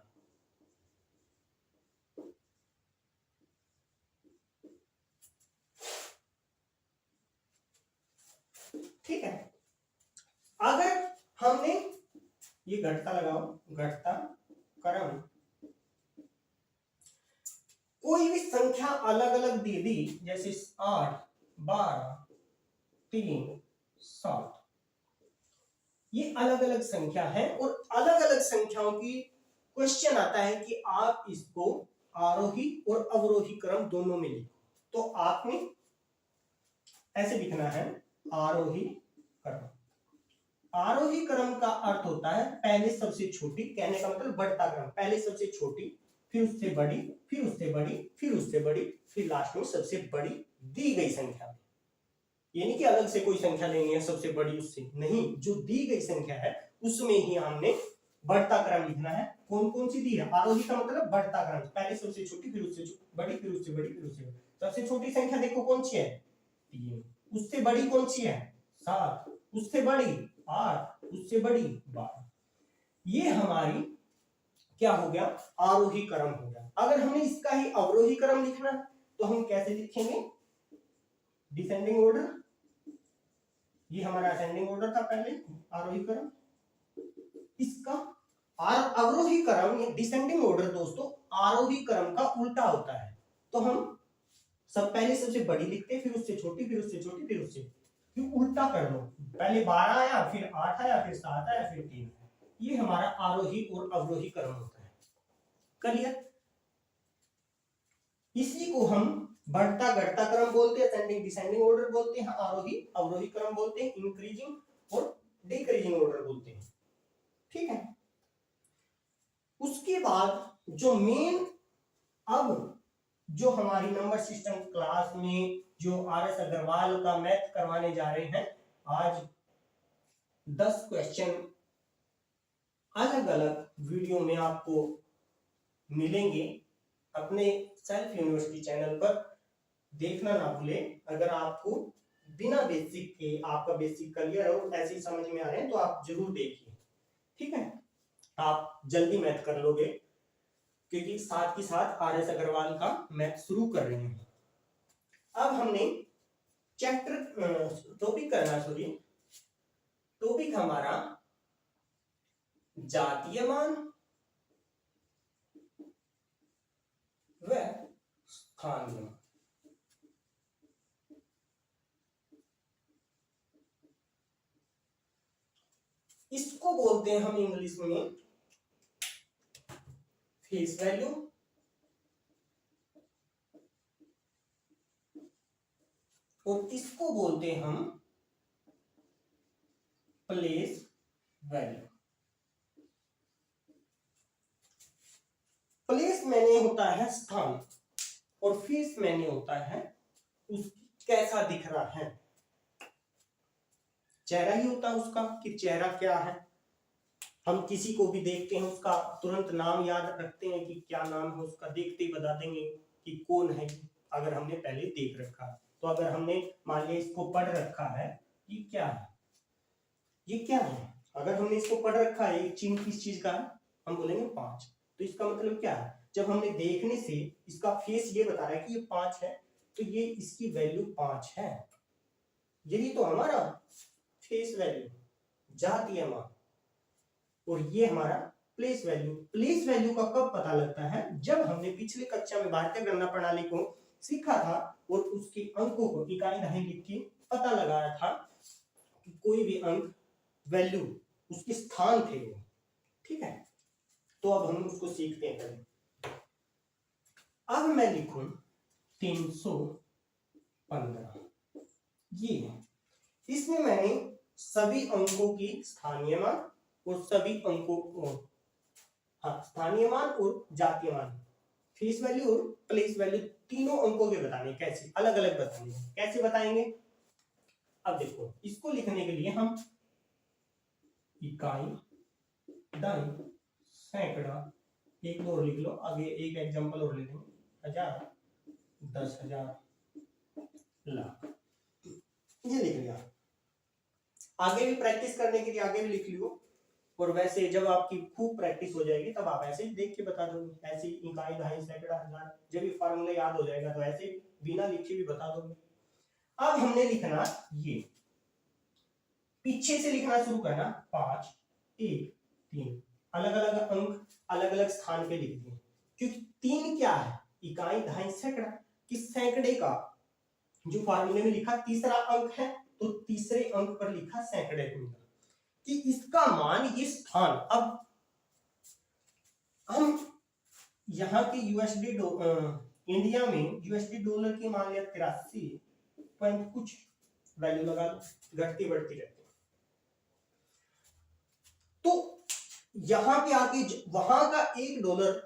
ठीक है, अगर हमने ये घटता लगाओ, घटता क्रम, कोई भी संख्या अलग अलग दे दी, जैसे 8, 12, 3, 7, ये अलग अलग संख्या है और अलग अलग संख्याओं की क्वेश्चन आता है कि आप इसको आरोही और अवरोही क्रम दोनों में लिखो, तो आपने ऐसे लिखना है आरोही क्रम। आरोही क्रम का अर्थ होता है पहले सबसे छोटी, कहने का मतलब बढ़ता क्रम, पहले सबसे छोटी, फिर उससे बड़ी, फिर उससे बड़ी, फिर उससे बड़ी, फिर लास्ट में सबसे बड़ी दी गई संख्या। ये नहीं कि अलग से कोई संख्या लेनी है सबसे बड़ी उससे, नहीं, जो दी गई संख्या है उसमें ही हमने बढ़ता क्रम लिखना है। कौन कौन सी दी है, आरोही का मतलब बढ़ता क्रम, पहले सबसे छोटी, फिर उससे बड़ी, फिर उससे बड़ी, फिर उससे बड़ी। सबसे छोटी संख्या देखो कौन सी है, 3, उससे बड़ी कौन सी है, 7, उससे बड़ी 8, उससे बड़ी 12। ये हमारी क्या हो गया, आरोही क्रम हो गया। अगर हमें इसका ही अवरोही क्रम लिखना है तो हम कैसे लिखेंगे, डिसेंडिंग ऑर्डर, ये हमारा असेंडिंग ऑर्डर था पहले आरोही क्रम, इसका अवरोही क्रम या डिसेंडिंग ऑर्डर दोस्तों आरोही क्रम का उल्टा होता है। तो हम सब पहले सबसे बड़ी लिखते, फिर उससे छोटी, फिर उससे छोटी, फिर उससे, फिर उल्टा कर लो, पहले 12 आया, फिर 8 आया, फिर 7 आया, फिर 3 आया। ये हमारा आरोही और अवरोही क्रम होता है। क्लियर, इसी को हम बढ़ता घटता क्रम बोलते हैं, असेंडिंग डिसेंडिंग ऑर्डर बोलते हैं, आरोही अवरोही क्रम बोलते हैं, इंक्रीजिंग और डिक्रीजिंग ऑर्डर बोलते हैं। ठीक है, उसके बाद जो मेन, अब जो हमारी नंबर सिस्टम क्लास में जो आर.एस. अग्रवाल का मैथ करवाने जा रहे हैं, आज 10 क्वेश्चन अलग अलग वीडियो में आपको मिलेंगे। अपने सेल्फ यूनिवर्सिटी चैनल पर देखना ना भूलें। अगर आपको बिना बेसिक के, आपका बेसिक क्लियर हो, ऐसे समझ में आ रहे हैं तो आप जरूर देखिए। ठीक है, आप जल्दी मैथ कर लोगे, क्योंकि साथ ही साथ आर.एस. अग्रवाल का मैथ शुरू कर रहे हैं। अब हमने चैप्टर टॉपिक हमारा जातीयमान व स्थानीय। इसको बोलते हैं हम इंग्लिश में फेस वैल्यू और इसको बोलते हैं हम प्लेस वैल्यू। प्लेस मैंने होता है स्थान और फेस मैंने होता है उस कैसा दिख रहा है, चेहरा ही होता है उसका कि चेहरा क्या है। हम किसी को भी देखते हैं उसका तुरंत नाम याद रखते हैं कि क्या नाम है उसका, देखते ही बता देंगे कि कौन है, अगर हमने पहले देख रखा है। तो अगर हमने मान लिया इसको पढ़ रखा है, ये क्या है, ये क्या है, अगर हमने इसको पढ़ रखा है, ये चिन्ह किस चीज का है, हम बोलेंगे 5। तो इसका मतलब क्या है, जब हमने देखने से इसका फेस ये बता रहा है कि ये 5 है, तो ये इसकी वैल्यू 5 है। यही तो हमारा फेस वैल्यू, जातीय मान। और ये हमारा प्लेस वैल्यू। प्लेस वैल्यू का कब पता लगता है, जब हमने पिछले कक्षा में भारतीय गणना प्रणाली को सीखा था और उसके अंकों को इकाई दहाई लिख के पता लगाया था कि कोई भी अंक वैल्यू उसके स्थान थे वो। ठीक है, तो अब हम उसको सीखते हैं। अब मैं लिखूं 315, ये है। इसमें मैंने सभी अंकों की स्थानीय मान और सभी अंकों को, हाँ, स्थानीय मान और जातीय मान, फेस वैल्यू और प्लेस वैल्यू तीनों अंकों के बताने, कैसे अलग अलग बताने, कैसे बताएंगे। अब देखो, इसको लिखने के लिए हम इकाई, दहाई, सैकड़ा, एक और लिख लो, आगे एक एग्जांपल और ले लेंगे, 1000, 10,000, लाख, ये लिख लिया। आगे भी प्रैक्टिस करने के लिए आगे भी लिख लियो, और वैसे जब आपकी खूब प्रैक्टिस हो जाएगी तब आप ऐसे ही देख के बता दोगे, ऐसे इकाई, दहाई, सैकड़ा, हजार, जब भी फार्मूला याद हो जाएगा तो ऐसे बिना लिखे भी बता दोगे। अब हमने लिखना ये, पीछे से लिखना शुरू करना, 5, 1, 3, अलग अलग अंक अलग अलग स्थान पे लिख दिए, क्योंकि 3 क्या है, इकाई, दहाई, सैकड़ा, कि सैकड़े का जो फार्मूले में लिखा तीसरा अंक है, तो तीसरे अंक पर लिखा सैकड़े को, कि इसका मान, ये स्थान। अब हम यहाँ के यूएसडी, इंडिया में यूएसडी डॉलर की मान लिया 83 पॉइंट कुछ वैल्यू लगा लो, घटती बढ़ती रहती है। तो यहाँ पे आके वहां का $1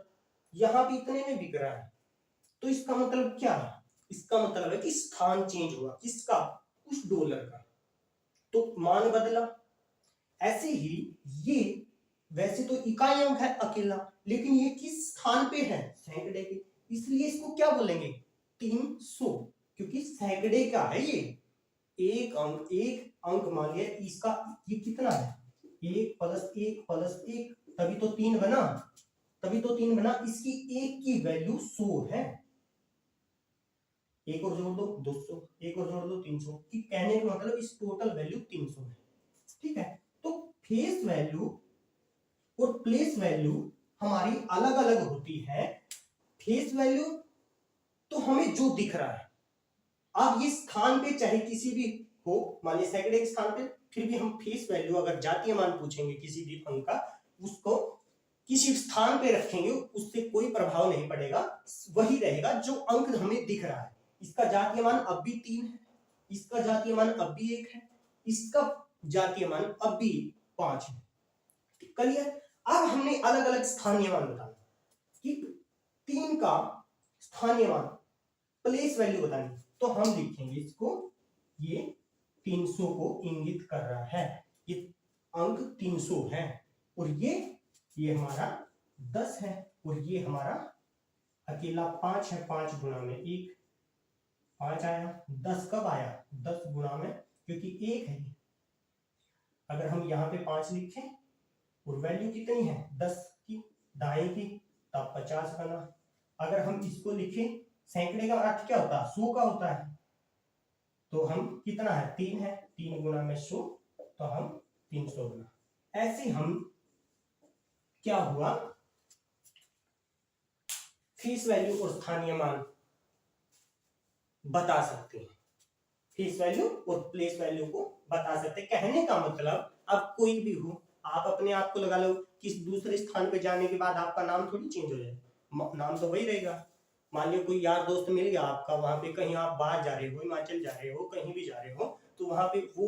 यहाँ पे इतने में बिक रहा है, तो इसका मतलब क्या है, इसका मतलब है कि स्थान चेंज हुआ, किसका, उस डॉलर का, तो मान बदला। ऐसे ही ये, वैसे तो इकाई अंक है अकेला, लेकिन ये किस स्थान पे है, सैकड़े के, इसलिए इसको क्या बोलेंगे, 300, क्योंकि सैकड़े का है ये, एक अंक मान लिया, इसका ये कितना है, 1 + 1 + 1, तभी तो 3 बना, इसकी एक की वैल्यू 100 है, एक और जोड़ दो 200, एक और जोड़ दो 300, कि कहने का मतलब इस टोटल वैल्यू 300 है। ठीक है, तो फेस वैल्यू और प्लेस वैल्यू हमारी अलग अलग होती है। फेस वैल्यू तो हमें जो दिख रहा है, अब ये स्थान पे चाहे किसी भी हो, मान लीजिए सैकड़े के स्थान पे, फिर भी हम फेस वैल्यू अगर जातीय मान पूछेंगे किसी भी अंक का, उसको किसी स्थान पे रखेंगे, उससे कोई प्रभाव नहीं पड़ेगा, वही रहेगा जो अंक हमें दिख रहा है। इसका जातीय मान अब भी 3 है, इसका जातीय मान अब भी 1 है, इसका जातीय मान अब भी 5 है। क्लियर। अब हमने अलग अलग स्थानीय मान बताना, कि 3 का स्थानीय मान, प्लेस वैल्यू बतानी, तो हम लिखेंगे इसको, ये 300 को इंगित कर रहा है, ये अंक 300 है, और ये हमारा 10 है, और ये हमारा अकेला 5 है, 5 गुना में 1, 5 आया। 10 कब आया, 10 गुना में, क्योंकि 1 है। अगर हम यहाँ पे 5 लिखें और वैल्यू कितनी है 10 की, दाएं की, तब 50 बना। अगर हम इसको लिखें, सैकड़े का अर्थ क्या होता है, 100 का होता है, तो हम कितना है, 3 है, 3 गुना में 100, तो हम 300 गुना। ऐसे हम क्या हुआ, फेस वैल्यू और स्थानीय मान बता सकते हैं, फेस वैल्यू और प्लेस वैल्यू को बता सकते हैं। कहने का मतलब, अब कोई भी हो, आप अपने आप को लगा लो कि दूसरे स्थान पे जाने के बाद आपका नाम थोड़ी चेंज हो जाए, नाम तो वही रहेगा। मान लो कोई यार दोस्त मिल गया आपका, वहां पे कहीं आप बाहर जा रहे हो, हिमाचल जा रहे हो, कहीं भी जा रहे हो, तो वहां पे वो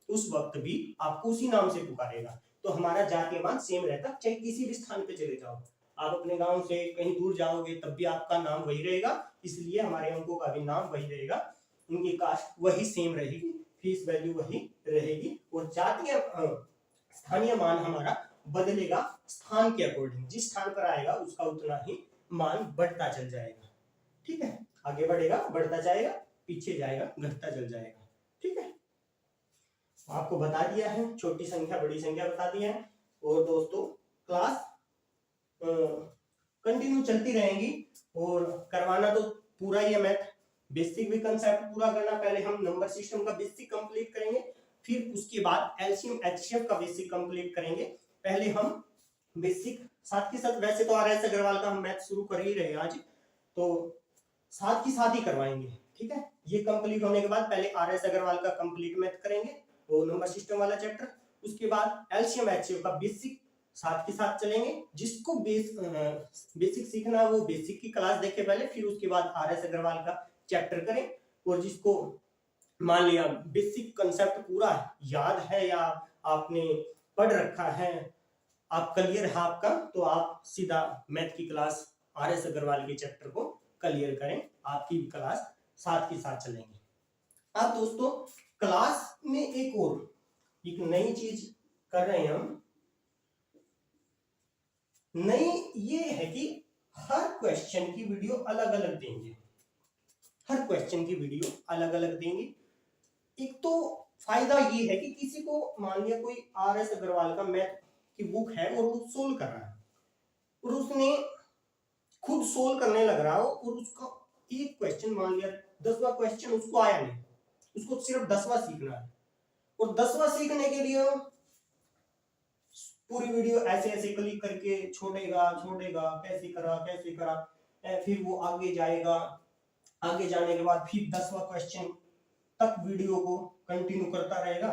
उस वक्त भी आपको उसी नाम से पुकारेगा, तो हमारा जातीय मान सेम रहता, चाहे किसी भी स्थान पे चले जाओ। आप अपने गांव से कहीं दूर जाओगे तब भी आपका नाम वही रहेगा, इसलिए हमारे अंकों का भी नाम वही रहेगा, उनकी कास्ट वही सेम रहेगी, फेस वैल्यू वही रहेगी, और जातीय स्थानीय मान हमारा बदलेगा स्थान के अकॉर्डिंग, जिस स्थान पर आएगा उसका उतना ही मान बढ़ता चल जाएगा। ठीक है, आगे बढ़ेगा, बढ़ता जाएगा, पीछे जाएगा, घटता चल जाएगा। ठीक है, आपको बता दिया है, छोटी संख्या बड़ी संख्या बता दिया है। और दोस्तों, क्लास कंटिन्यू चलती रहेंगी, और करवाना तो पूरा ही है मैथ, बेसिक भी कंसेप्ट पूरा करना। पहले हम नंबर सिस्टम का बेसिक कंप्लीट करेंगे, फिर उसके बाद एलसीएम एचसीएफ का बेसिक कंप्लीट करेंगे। पहले हम बेसिक, साथ के साथ, वैसे तो आरएस अग्रवाल का हम मैथ शुरू कर ही रहे हैं आज, तो साथ ही साथ ही करवाएंगे। ठीक है, ये कंप्लीट होने के बाद पहले आरएस अग्रवाल का कंप्लीट मैथ करेंगे, वो नंबर सिस्टम वाला चैप्टर, उसके बाद एलसीएम एचसीएफ का बेसिक साथ के साथ चलेंगे। जिसको बेसिक सीखना है वो बेसिक की क्लास देखे पहले, फिर उसके बाद RS अग्रवाल का चैप्टर करें। और जिसको मान लिया बेसिक कंसेप्ट पूरा याद है या आपने पढ़ रखा है, आप क्लियर है आपका, तो आप सीधा मैथ की क्लास RS अग्रवाल के चैप्टर को क्लियर करें, आपकी क्लास साथ के साथ चलेंगे। अब दोस्तों क्लास में एक नई चीज कर रहे हैं हम। नई ये है कि हर क्वेश्चन की वीडियो अलग अलग देंगे, हर क्वेश्चन की वीडियो अलग अलग देंगे। एक तो फायदा ये है कि किसी को मान लिया कोई RS अग्रवाल का मैथ की बुक है और वो सोल्व कर रहा है और उसने खुद सोल्व करने लग रहा हो और उसका एक क्वेश्चन मान लिया 10वां क्वेश्चन उसको आया नहीं, उसको सिर्फ 10वां सीखना है और 10वां सीखने के लिए पूरी वीडियो ऐसे ऐसे क्लिक करके छोड़ेगा कैसे करा, फिर वो आगे जाएगा, आगे जाने के बाद फिर 10वां क्वेश्चन तक वीडियो को कंटिन्यू करता रहेगा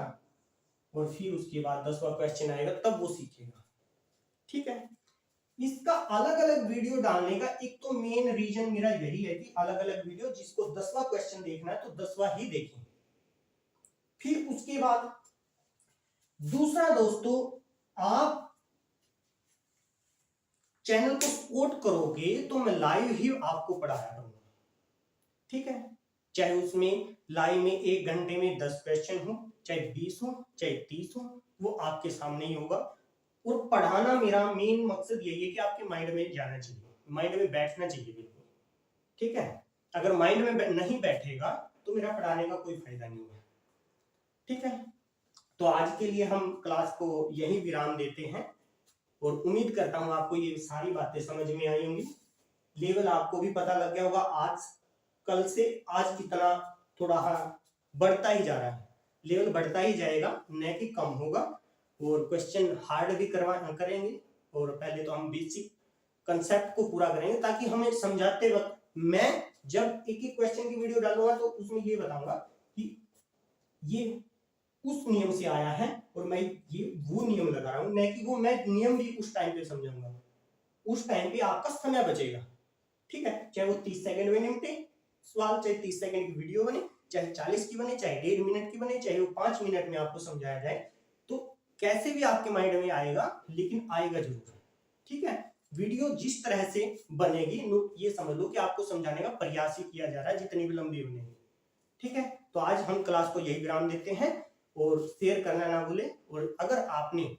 और फिर उसके बाद 10वां क्वेश्चन आएगा तब वो सीखेगा। ठीक है, इसका अलग अलग वीडियो डालने का एक तो मेन रीजन मेरा यही है कि अलग अलग वीडियो, जिसको 10वां क्वेश्चन देखना है तो 10वां ही देखें। फिर उसके बाद दूसरा दोस्तों, आप चैनल को सपोर्ट करोगे तो मैं लाइव ही आपको पढ़ाया करूंगा। ठीक है, चाहे उसमें लाइव में 1 घंटे में 10 क्वेश्चन हो, चाहे 20 हो, चाहे 30 हो, वो आपके सामने ही होगा। और पढ़ाना मेरा मेन मकसद यही है कि आपके माइंड में जाना चाहिए, माइंड में बैठना चाहिए बिल्कुल। ठीक है, अगर माइंड में नहीं बैठेगा तो मेरा पढ़ाने का कोई फायदा नहीं है। ठीक है, तो आज के लिए हम क्लास को यही विराम देते हैं और उम्मीद करता हूं आपको ये सारी बातें समझ में आई होंगी। लेवल आपको भी पता लग गया होगा, आज कल से आज कितना थोड़ा बढ़ता ही जा रहा है, लेवल बढ़ता ही जाएगा, न कि कम होगा। और क्वेश्चन हार्ड भी करेंगे और पहले तो हम बेसिक कंसेप्ट को पूरा करेंगे ताकि हमें समझाते वक्त, मैं जब एक एक क्वेश्चन की वीडियो डालूंगा तो उसमें ये बताऊंगा कि ये उस नियम से आया है और मैं ये वो नियम लगा रहा हूं, न कि वो मैं नियम भी उस टाइम पे समझाऊंगा। उस टाइम पे आपका समय बचेगा। ठीक है, चाहे वो 30 सेकंड में निपटे सवाल, चाहे 30 सेकंड की वीडियो बने, चाहे 40 की बने, चाहे 1.5 मिनट की बने, चाहे वो 5 मिनट में आपको समझाया जाए, तो कैसे भी आपके माइंड में आएगा, लेकिन आएगा जरूर। ठीक है, वीडियो जिस तरह से बनेगी ये समझ लो कि आपको समझाने का प्रयास ही किया जा रहा है, जितनी भी लंबी बनेगी। ठीक है, तो आज हम क्लास को यही विराम देते हैं और शेयर करना ना भूलें। और अगर आपने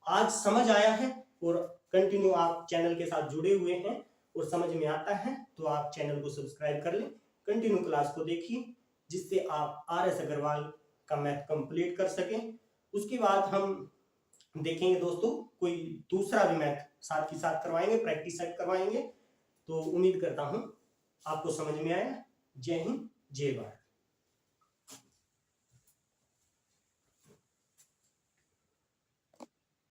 आज समझ आया है और कंटिन्यू आप चैनल के साथ जुड़े हुए हैं और समझ में आता है तो आप चैनल को सब्सक्राइब कर लें, कंटिन्यू क्लास को देखिए, जिससे आप RS अग्रवाल का मैथ कंप्लीट कर सकें। उसके बाद हम देखेंगे दोस्तों कोई दूसरा भी मैथ साथ ही साथ करवाएंगे, प्रैक्टिस सेट करवाएंगे। तो उम्मीद करता हूं आपको समझ में आया। जय हिंद, जय भारत।